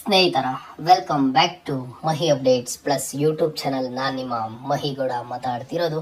ಸ್ನೇಹಿತರ welcome back to Mahi updates plus YouTube channel. ನಾನು ನಿಮ್ಮ ಮಹಿಗೌಡ ಮಾತಾಡ್ತಿರೋದು.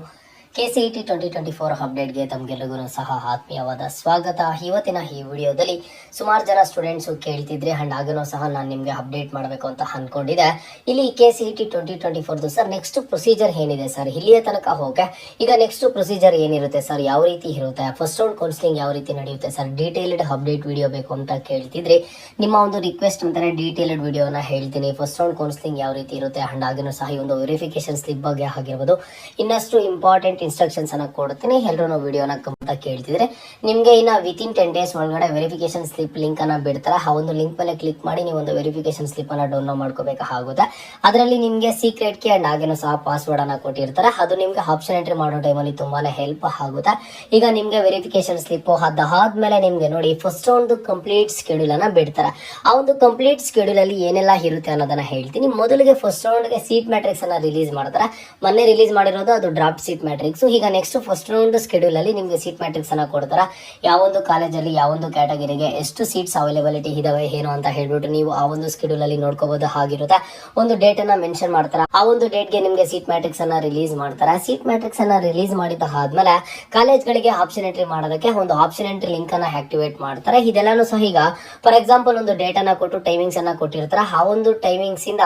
KCET 2024 ಅಪ್ಡೇಟ್ಗೆ ತಮಗೆಲ್ಲರಿಗೂ ಸಹ ಆತ್ಮೀಯವಾದ ಸ್ವಾಗತ. ಇವತ್ತಿನ ಈ ವಿಡಿಯೋದಲ್ಲಿ ಸುಮಾರು ಜನ ಸ್ಟೂಡೆಂಟ್ಸು ಕೇಳ್ತಿದ್ರೆ ಅಂಡ್ ಹಾಗೇನೂ ಸಹ ನಾನು ನಿಮಗೆ ಅಪ್ಡೇಟ್ ಮಾಡಬೇಕು ಅಂತ ಅಂದ್ಕೊಂಡಿದ್ದೆ. ಇಲ್ಲಿ KCET 2024 ಸರ್ ನೆಕ್ಸ್ಟ್ ಪ್ರೊಸೀಜರ್ ಏನಿದೆ ಸರ್, ಇಲ್ಲಿಯ ತನಕ ಹೋಗಿ ಈಗ ನೆಕ್ಸ್ಟ್ ಪ್ರೊಸೀಜರ್ ಏನಿರುತ್ತೆ ಸರ್, ಯಾವ ರೀತಿ ಇರುತ್ತೆ, ಫಸ್ಟ್ ರೌಂಡ್ ಕೌನ್ಸಿಲಿಂಗ್ ಯಾವ ರೀತಿ ನಡೆಯುತ್ತೆ ಸರ್, ಡೀಟೇಲ್ಡ್ ಅಪ್ಡೇಟ್ ವಿಡಿಯೋ ಬೇಕು ಅಂತ ಕೇಳ್ತಿದ್ರೆ ನಿಮ್ಮ ಒಂದು ರಿಕ್ವೆಸ್ಟ್ ಅಂತಾನೆ ಡೀಟೇಲ್ಡ್ ವಿಡಿಯೋನ ಹೇಳ್ತೀನಿ. ಫಸ್ಟ್ ರೌಂಡ್ ಕೌನ್ಸಿಲಿಂಗ್ ಯಾವ ರೀತಿ ಇರುತ್ತೆ ಅಂಡ್ ಹಾಗೇನೂ ಸಹ ಈ ಒಂದು ವೆರಿಫಿಕೇಶನ್ ಸ್ಲಿಪ್ ಬಗ್ಗೆ ಆಗಿರ್ಬೋದು, ಇನ್ನಷ್ಟು ಇಂಪಾರ್ಟೆಂಟ್ ಇನ್ಸ್ಟ್ರಕ್ಷನ್ಸ್ ಅನ್ನ ಕೊಡ್ತೀನಿ. ಎಲ್ಲರೂ ವಿಡಿಯೋನ ಅಂತ ಕೇಳ್ತಿದ್ರೆ ನಿಮಗೆ ಇನ್ನ ವಿತಿನ್ 10 days ಒಳಗಡೆ ವೆರಿಫಿಕೇಶನ್ ಸ್ಲಿಪ್ ಲಿಂಕ್ ಅನ್ನ ಬಿಡ್ತಾರೆ. ಆ ಒಂದು ಲಿಂಕ್ ಮೇಲೆ ಕ್ಲಿಕ್ ಮಾಡಿ ನೀವು ಒಂದು ವೆರಿಫಿಕೇಶನ್ ಸ್ಲಿಪ್ ಅನ್ನ ಡೌನ್ಲೋಡ್ ಮಾಡ್ಕೋಬೇಕಾಗುತ್ತೆ. ಅದರಲ್ಲಿ ನಿಮಗೆ ಸೀಕ್ರೆಟ್ ಕೀ ಅಂಡ್ ಹಾಗೇನೂ ಸಹ ಪಾಸ್ವರ್ಡ್ ಅನ್ನ ಕೊಟ್ಟಿರ್ತಾರೆ. ಅದು ನಿಮ್ಗೆ ಆಪ್ಷನ್ ಎಂಟ್ರಿ ಮಾಡೋ ಟೈಮಲ್ಲಿ ತುಂಬಾನೇ ಹೆಲ್ಪ್ ಆಗುತ್ತೆ. ಈಗ ನಿಮ್ಗೆ ವೆರಿಫಿಕೇಶನ್ ಸ್ಲಿಪ್ ಅದಾದ್ಮೇಲೆ ನಿಮ್ಗೆ ನೋಡಿ ಫಸ್ಟ್ ಒಂದು ಕಂಪ್ಲೀಟ್ ಸ್ಕೆಡ್ಯೂಲ್ ಅನ್ನ ಬಿಡ್ತಾರೆ. ಆ ಒಂದು ಕಂಪ್ಲೀಟ್ ಸ್ಕೆಡ್ಯೂಲ್ ಅಲ್ಲಿ ಏನೆಲ್ಲ ಇರುತ್ತೆ ಅನ್ನೋದನ್ನ ಹೇಳ್ತೀನಿ. ಮೊದಲಿಗೆ ಫಸ್ಟ್ ರೌಂಡ್ಗೆ ಸೀಟ್ ಮ್ಯಾಟ್ರಿಕ್ಸ್ ಅನ್ನ ರಿಲೀಸ್ ಮಾಡ್ತಾರೆ. ಮೊನ್ನೆ ರಿಲೀಸ್ ಮಾಡಿರೋದು ಅದು ಡ್ರಾಫ್ಟ್ ಸೀಟ್ ಮ್ಯಾಟ್ರಿಕ್ಸ್. ಈಗ ನೆಕ್ಸ್ಟ್ ಫಸ್ಟ್ ರೌಂಡ್ ಸ್ಕೆಡ್ಯೂಲ್ ಅಲ್ಲಿ ನಿಮ್ಗೆ ಸೀಟ್ ಮ್ಯಾಟ್ರಿಕ್ಸ್ ಅನ್ನ ಕೊಡ್ತಾರ. ಯಾವೊಂದು ಕಾಲೇಜಲ್ಲಿ ಯಾವೊಂದು ಕ್ಯಾಟಗರಿಗೆ ಎಷ್ಟು ಸೀಟ್ಸ್ ಅವೈಲೇಬಿಲಿಟಿ ಇದಾವೆ ಏನು ಅಂತ ಹೇಳ್ಬಿಟ್ಟು ನೀವು ಆ ಒಂದು ಸ್ಕೆಡ್ಯೂಲ್ ಅಲ್ಲಿ ನೋಡ್ಕೋಬಹುದು. ಆಗಿರುತ್ತೆ ಒಂದು ಡೇಟ್ ಅನ್ನ ಮೆನ್ಷನ್ ಮಾಡ್ತಾರ. ಆ ಒಂದು ಡೇಟ್ ಗೆ ನಿಮ್ಗೆ ಸೀಟ್ ಮ್ಯಾಟ್ರಿಕ್ಸ್ ಅನ್ನ ರಿಲೀಸ್ ಮಾಡ್ತಾರೆ. ಸೀಟ್ ಮ್ಯಾಟ್ರಿಕ್ಸ್ ಅನ್ನ ರಿಲೀಸ್ ಮಾಡಿದ ಆದ್ಮೇಲೆ ಕಾಲೇಜ್ಗಳಿಗೆ ಆಪ್ಷನ್ ಎಂಟ್ರಿ ಮಾಡೋದಕ್ಕೆ ಒಂದು ಆಪ್ಷನ್ ಎಂಟ್ರಿ ಲಿಂಕ್ ಅನ್ನ ಆಕ್ಟಿವೇಟ್ ಮಾಡ್ತಾರೆ. ಇದೆಲ್ಲಾನು ಸಹ ಈಗ ಫಾರ್ ಎಕ್ಸಾಂಪಲ್ ಒಂದು ಡೇಟ್ ಅನ್ನ ಕೊಟ್ಟು ಟೈಮಿಂಗ್ಸ್ ಅನ್ನ ಕೊಟ್ಟಿರ್ತಾರೆ. ಆ ಒಂದು ಟೈಮಿಂಗ್ಸ್ ಇಂದ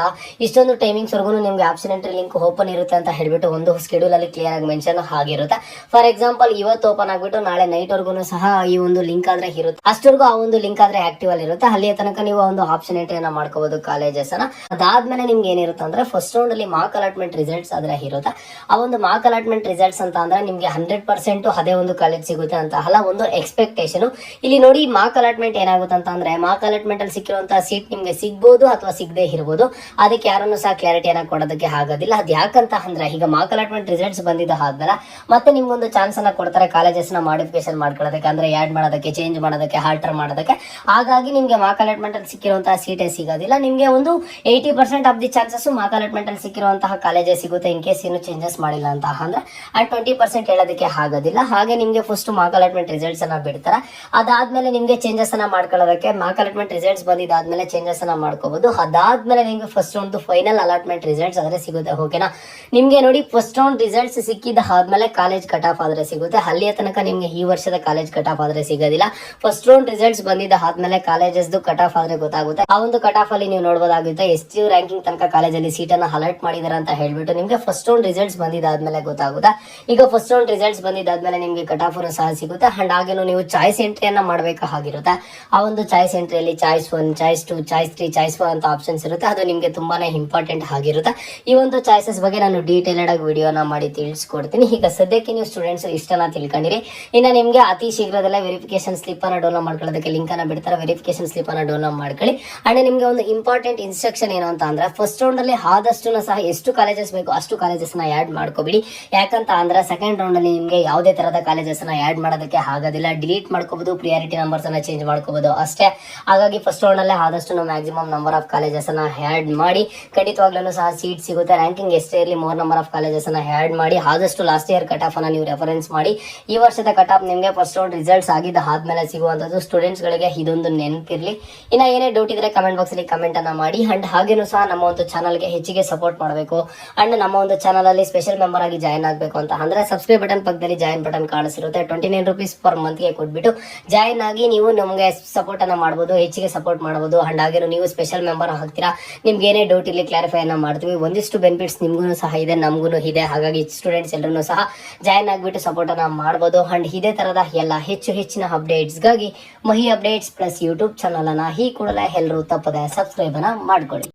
ಇಷ್ಟೊಂದು ಟೈಮಿಂಗ್ಸ್ ವರ್ಗು ನಿಮ್ಗೆ ಆಪ್ಷನ್ ಎಂಟ್ರಿ ಲಿಂಕ್ ಓಪನ್ ಇರುತ್ತೆ ಅಂತ ಹೇಳ್ಬಿಟ್ಟು ಒಂದು ಸ್ಕೆಡ್ಯೂಲ್ ಅಲ್ಲಿ ಕ್ಲಿಯರ್ ಆಗಿ ಮೆನ್ಷನ್ ಆಗಿರುತ್ತೆ. ಫಾರ್ ಎಕ್ಸಾಂಪಲ್ ಇವತ್ತು ಓಪನ್ ಆಗ್ಬಿಟ್ಟು ನಾಳೆ ನೈಟ್ ವರ್ಗು ಸಹ ಈ ಒಂದು ಲಿಂಕ್ ಆದ್ರೆ ಇರುತ್ತೆ. ಅಷ್ಟವರೆಗೂ ಆ ಒಂದು ಲಿಂಕ್ ಆದ್ರೆ ಆಕ್ಟಿವ್ ಅಲ್ಲಿ ಇರುತ್ತೆ. ಅಲ್ಲಿಯ ತನಕ ನೀವು ಒಂದು ಆಪ್ಷನ್ ಎಂಟ್ರಿಯನ್ನ ಮಾಡ್ಕೋಬಹುದು ಕಾಲೇಜಸ್ ಅನ್ನ. ಅದಾದ್ಮೇಲೆ ನಿಮ್ಗೆ ಏನಿರುತ್ತೆ ಅಂದ್ರೆ ಫಸ್ಟ್ ರೌಂಡ್ ಅಲ್ಲಿ ಮಾರ್ಕ್ ಅಲಾಟ್ಮೆಂಟ್ ರಿಸಲ್ಟ್ಸ್ ಆದ್ರೆ ಇರುತ್ತೆ. ಆ ಒಂದು ಮಾರ್ಕ್ ಅಲಾಟ್ಮೆಂಟ್ ರಿಸಲ್ಟ್ಸ್ ಅಂತ ಅಂದ್ರೆ ನಿಮ್ಗೆ 100% ಅದೇ ಒಂದು ಕಾಲೇಜ್ ಸಿಗುತ್ತೆ ಅಂತ ಅಲ್ಲ, ಒಂದು ಎಕ್ಸ್ಪೆಕ್ಟೇಷನ್. ಇಲ್ಲಿ ನೋಡಿ ಮಾರ್ಕ್ ಅಲಾಟ್ಮೆಂಟ್ ಏನಾಗುತ್ತೆ ಅಂತ ಅಂದ್ರೆ ಮಾರ್ಕ್ ಅಲಾಟ್ಮೆಂಟ್ ಅಲ್ಲಿ ಸಿಕ್ಕಿರುವಂತಹ ಸೀಟ್ ನಿಮ್ಗೆ ಸಿಗ್ಬೋದು ಅಥವಾ ಸಿಗದೆ ಇರಬಹುದು. ಅದಕ್ಕೆ ಯಾರನ್ನು ಸಹ ಕ್ಲಾರಿಟಿಯನ್ನ ಕೊಡೋದಕ್ಕೆ ಆಗೋದಿಲ್ಲ. ಅದ್ ಯಾಕಂತ ಅಂದ್ರೆ ಈಗ ಮಾರ್ಕ್ ಅಲಾಟ್ಮೆಂಟ್ ರಿಸಲ್ಟ್ಸ್ ಬಂದಿದ್ದ ಆದ್ಮೇಲೆ ಮತ್ತೆ ನಿಮ್ಗೊಂದು ಚಾನ್ಸ್ ಅನ್ನ ಕೊಡ್ತಾರೆ ಕಾಲೇಜಸ್ ನ ಮಾಡಿಫಿಕೇಶನ್ ಮಾಡ್ಕೊಳ್ಳೋದಕ್ಕೆ, ಅಂದ್ರೆ ಆಡ್ ಮಾಡೋದಕ್ಕೆ, ಚೇಂಜ್ ಮಾಡೋದಕ್ಕೆ, ಆಲ್ಟರ್ ಮಾಡೋದಕ್ಕೆ. ಹಾಗಾಗಿ ನಿಮ್ಗೆ ಮಾರ್ಕ್ ಅಲಾಟ್ಮೆಂಟ್ ಅಲ್ಲಿ ಸಿಕ್ಕಿರುವಂತಹ ಸೀಟೇ ಸಿಗೋದಿಲ್ಲ. ನಿಮ್ಗೆ ಒಂದು 80% of the chances mark allotment ಅಲ್ಲಿ ಸಿಕ್ಕಿರುವಂತಹ ಕಾಲೇಜೇ ಸಿಗುತ್ತೆ ಇನ್ ಕೇಸ್ ಏನು ಚೇಂಜಸ್ ಮಾಡಿಲ್ಲ ಅಂತ ಅಂದ್ರೆ. ಅಂಡ್ 20% ಹೇಳೋದಕ್ಕೆ ಆಗೋದಿಲ್ಲ. ಹಾಗೆ ನಿಮ್ಗೆ ಫಸ್ಟ್ ಮಾರ್ಕ್ ಅಲಾಟ್ಮೆಂಟ್ ರಿಸಲ್ಟ್ಸ್ ಅನ್ನ ಬಿಡ್ತಾರೆ. ಅದಾದ್ಮೇಲೆ ನಿಮ್ಗೆ ಚೇಂಜಸ್ ಅನ್ನ ಮಾಡ್ಕೊಳ್ಳೋದಕ್ಕೆ ಮಾರ್ಕ್ ಅಲಾಟ್ಮೆಂಟ್ ರಿಸಲ್ಟ್ಸ್ ಬಂದಿದ್ದಾದ್ಮೇಲೆ ಚೇಂಜಸ್ ಅನ್ನ ಮಾಡ್ಕೋಬಹುದು. ಅದಾದ್ಮೇಲೆ ನಿಮ್ಗೆ first round final allotment results ಆದ್ರೆ ಸಿಗುತ್ತೆ. ಓಕೆನಾ? ನಿಮ್ಗೆ ನೋಡಿ ಫಸ್ಟ್ ರೌಂಡ್ ರಿಸಲ್ಟ್ಸ್ ಸಿಕ್ಕಿದ ಆದ್ಮೇಲೆ ಕಾಲೇಜ್ ಕಟ್ ಆಫ್ ಆದ್ರೆ ಸಿಗುತ್ತೆ. ಅಲ್ಲಿಯ ತನಕ ನಿಮ್ಗೆ ಈ ವರ್ಷದ ಕಾಲೇಜ್ ಕಟ್ ಆಫ್ ಆದ್ರೆ ಸಿಗೋದಿಲ್ಲ. ಫಸ್ಟ್ ರೌಂಡ್ ರಿಸಲ್ಟ್ಸ್ ಬಂದಿದ್ದ ಆದ್ಮೇಲೆ ಕಾಲೇಜಸ್ ಕಟ್ ಆಫ್ ಆದ್ರೆ ಗೊತ್ತಾಗುತ್ತೆ. ಆ ಒಂದು ಕಟ್ ಆಫ್ ಅಲ್ಲಿ ನೀವು ನೋಡಬಹುದಾಗುತ್ತೆ ಎಷ್ಟು ರ್ಯಾಂಕಿಂಗ್ ತನಕ ಕಾಲೇಜಲ್ಲಿ ಸೀಟ್ ಅನ್ನ ಅಲರ್ಟ್ ಮಾಡಿದಾರೆ ಅಂತ ಹೇಳ್ಬಿಟ್ಟು ನಿಮ್ಗೆ ಫಸ್ಟ್ ರೌಂಡ್ ರಿಸಲ್ಟ್ಸ್ ಬಂದಿದ್ದಾದ್ಮೇಲೆ ಗೊತ್ತಾಗುತ್ತೆ. ಈಗ ಫಸ್ಟ್ ರೌಂಡ್ ರಿಸಲ್ಟ್ಸ್ ಬಂದಿದ್ದಾದ್ಮೇಲೆ ನಿಮ್ಗೆ ಕಟ್ ಆಫ್ ಸಹ ಸಿಗುತ್ತೆ. ಅಂಡ್ ಹಾಗೇನು ನೀವು ಚಾಯ್ಸ್ ಎಂಟ್ರಿಯನ್ನ ಮಾಡಬೇಕಾಗಿರುತ್ತೆ. ಆ ಒಂದು ಚಾಯ್ಸ್ ಎಂಟ್ರಿಯಲ್ಲಿ ಚಾಯ್ಸ್ 1, ಚಾಯ್ಸ್ 2, ಚಾಯ್ಸ್ 3, ಚಾಯ್ಸ್ 4 ಅಂತ ಆಪ್ಷನ್ಸ್ ಇರುತ್ತೆ. ಅದು ನಿಮ್ಗೆ ತುಂಬಾನೇ ಇಂಪಾರ್ಟೆಂಟ್ ಆಗಿರುತ್ತೆ. ಈ ಒಂದು ಚಾಯ್ಸಸ್ ಬಗ್ಗೆ ನಾನು ಡೀಟೇಲ್ಡ್ ಆಗಿ ವಿಡಿಯೋನ ಮಾಡಿ ತಿಳಿಸ್ಕೊಡ್ತೀನಿ. ಈಗ ಸದ್ಯಕ್ಕೆ ನೀವು ಸ್ಟೂಡೆಂಟ್ಸ್ ಇಷ್ಟನ್ನ ತಿಳ್ಕೊಂಡಿರಿ. ಇನ್ನು ನಿಮ್ಗೆ ಅತಿ ಶೀಘ್ರದಲ್ಲೇ ವೆರಿಫಿಕೇಶನ್ ಸ್ಲಿಪ್ ಅನ್ನ ಡೌನ್ಲೋಡ್ ಮಾಡ್ಕೊಳ್ಳೋದಕ್ಕೆ ಲಿಂಕ್ ಅನ್ನ ಬಿಡ್ತಾರೆ. ವೆರಿಫಿಕೇಶನ್ ಸ್ಲಿಪ್ ಅನ್ನ ಡೌನ್ಲೋಡ್ ಮಾಡ್ಕೊಳ್ಳಿ. ಅಂಡ್ ನಿಮ್ಗೆ ಒಂದು ಇಂಪಾರ್ಟೆಂಟ್ ಇನ್ಸ್ಟ್ರಕ್ಷನ್ ಏನು ಅಂತ ಅಂದ್ರೆ ಫಸ್ಟ್ ರೌಂಡ್ ಅಲ್ಲಿ ಆದಷ್ಟು ಸಹ ಎಷ್ಟು ಕಾಲೇಜಸ್ ಬೇಕು ಅಷ್ಟು ಕಾಲೇಜಸ್ ನ ಆಡ್ ಮಾಡ್ಕೋಬಿಡಿ. ಯಾಕಂತ ಅಂದ್ರೆ ಸೆಕೆಂಡ್ ರೌಂಡ್ ಅಲ್ಲಿ ನಿಮ್ಗೆ ಯಾವುದೇ ತರದ ಕಾಲೇಜಸ್ ನ ಆಡ್ ಮಾಡೋದಕ್ಕೆ ಆಗೋದಿಲ್ಲ. ಡಿಲೀಟ್ ಮಾಡ್ಕೋಬಹುದು, ಪ್ರಿಯಾರಿಟಿ ನಂಬರ್ಸ್ ಅನ್ನ ಚೇಂಜ್ ಮಾಡ್ಕೋಬಹುದು ಅಷ್ಟೇ. ಹಾಗಾಗಿ ಫಸ್ಟ್ ರೌಂಡ್ ಅಲ್ಲೇ ಆದಷ್ಟು ಮ್ಯಾಕ್ಸಿಮಮ್ ನಂಬರ್ ಆಫ್ ಕಾಲೇಜಸ್ ಅನ್ನ ಆಡ್ ಮಾಡಿ. ಖಂಡಿತವಾಗ್ಲೂ ಸಹ ಸೀಟ್ ಸಿಗುತ್ತೆ. ರ್ಯಾಂಕಿಂಗ್ ಎಷ್ಟೇ ಇರಲಿ ಮೋರ್ ನಂಬರ್ ಆಫ್ ಕಾಲೇಜಸ್ ಅನ್ನ ಆಡ್ ಮಾಡಿ. ಆದಷ್ಟು ಲಾಸ್ಟ್ ಇಯರ್ ಕಟ್ ಆಫ್ ಅನ್ನ ನೀವು ರೆಫರೆನ್ಸ್ ಮಾಡಿ. ಈ ವರ್ಷದ ಕಟ್ ಆಫ್ ನಿಮ್ಗೆ ಫಸ್ಟ್ ರೌಂಡ್ ರಿಸಲ್ಟ್ಸ್ ಆಗಿದ್ದ ಆದ್ಮೇಲೆ ಸಿಗುವಂತದ್ದು. ಸ್ಟೂಡೆಂಟ್ಸ್ ಗಳಿಗೆ ಇದೊಂದು ನೆನಪಿರ್ಲಿ. ಇನ್ನ ಏನೇ ಡೌಟ್ ಇದ್ರೆ ಕಮೆಂಟ್ ಬಾಕ್ಸ್ ಅಲ್ಲಿ ಕಮೆಂಟ್ ಅನ್ನ ಮಾಡಿ. ಅಂಡ್ ಹಾಗೇನು ಸಹ ನಮ್ಮ ಒಂದು ಚಾನಲ್ಗೆ ಹೆಚ್ಚಿಗೆ ಸಪೋರ್ಟ್ ಮಾಡಬೇಕು. ಅಂಡ್ ನಮ್ಮ ಒಂದು ಚಾನಲ್ ಅಲ್ಲಿ ಸ್ಪೆಷಲ್ ಮೆಂಬರ್ ಆಗಿ ಜಾಯ್ನ್ ಆಗಬೇಕು ಅಂತ ಅಂದ್ರೆ ಸಬ್ಸ್ಕ್ರೈಬ್ ಬಟನ್ ಪಕ್ಕದಲ್ಲಿ ಜಾಯಿನ್ ಬಟನ್ ಕಾಣಿಸಿರುತ್ತೆ. 29 rupees ಪರ್ ಮಂತ್ ಗೆ ಕೊಟ್ಬಿಟ್ಟು ಜಾಯಿನ್ ಆಗಿ ನೀವು ನಮಗೆ ಸಪೋರ್ಟ್ ಅನ್ನ ಮಾಡಬಹುದು, ಹೆಚ್ಚಿಗೆ ಸಪೋರ್ಟ್ ಮಾಡಬಹುದು. ಅಂಡ್ ಹಾಗೇನು ನೀವು ಸ್ಪೆಷಲ್ ಮೆಂಬರ್ ಆಗ್ತೀರಾ. ನಿಮ್ಗೆ ಏನೇ ಡೌಟ್ ಇಲ್ಲಿ ಕ್ಲಾರಿಫೈ ಅನ್ನ ಮಾಡ್ತೀವಿ. ಒಂದಿಷ್ಟು ಬೆನಿಫಿಟ್ಸ್ ನಿಮ್ಗೂ ಸಹ ಇದೆ, ನಮಗೂ ಇದೆ. ಹಾಗಾಗಿ ಸ್ಟೂಡೆಂಟ್ಸ್ ಎಲ್ಲರೂ ಸಹ ಜಾಯಿನ್ ಆಗ್ಬಿಟ್ಟು ಸಪೋರ್ಟ್ ಅನ್ನ ಮಾಡಬಹುದು. ಅಂಡ್ ಇದೇ ತರದ ಎಲ್ಲ ಹೆಚ್ಚಿನ ಅಪ್ಡೇಟ್ಸ್ಗಾಗಿ ಮಹಿ ಅಪ್ಡೇಟ್ಸ್ ಪ್ಲಸ್ ಯೂಟ್ಯೂಬ್ ಚಾನಲ್ ಅನ್ನ ಈ ಕೂಡಲೇ ಎಲ್ಲರೂ ತಪ್ಪದೆ ಸಬ್ಸ್ಕ್ರೈಬ್ ಅನ್ನ ಮಾಡ್ಕೊಳ್ಳಿ.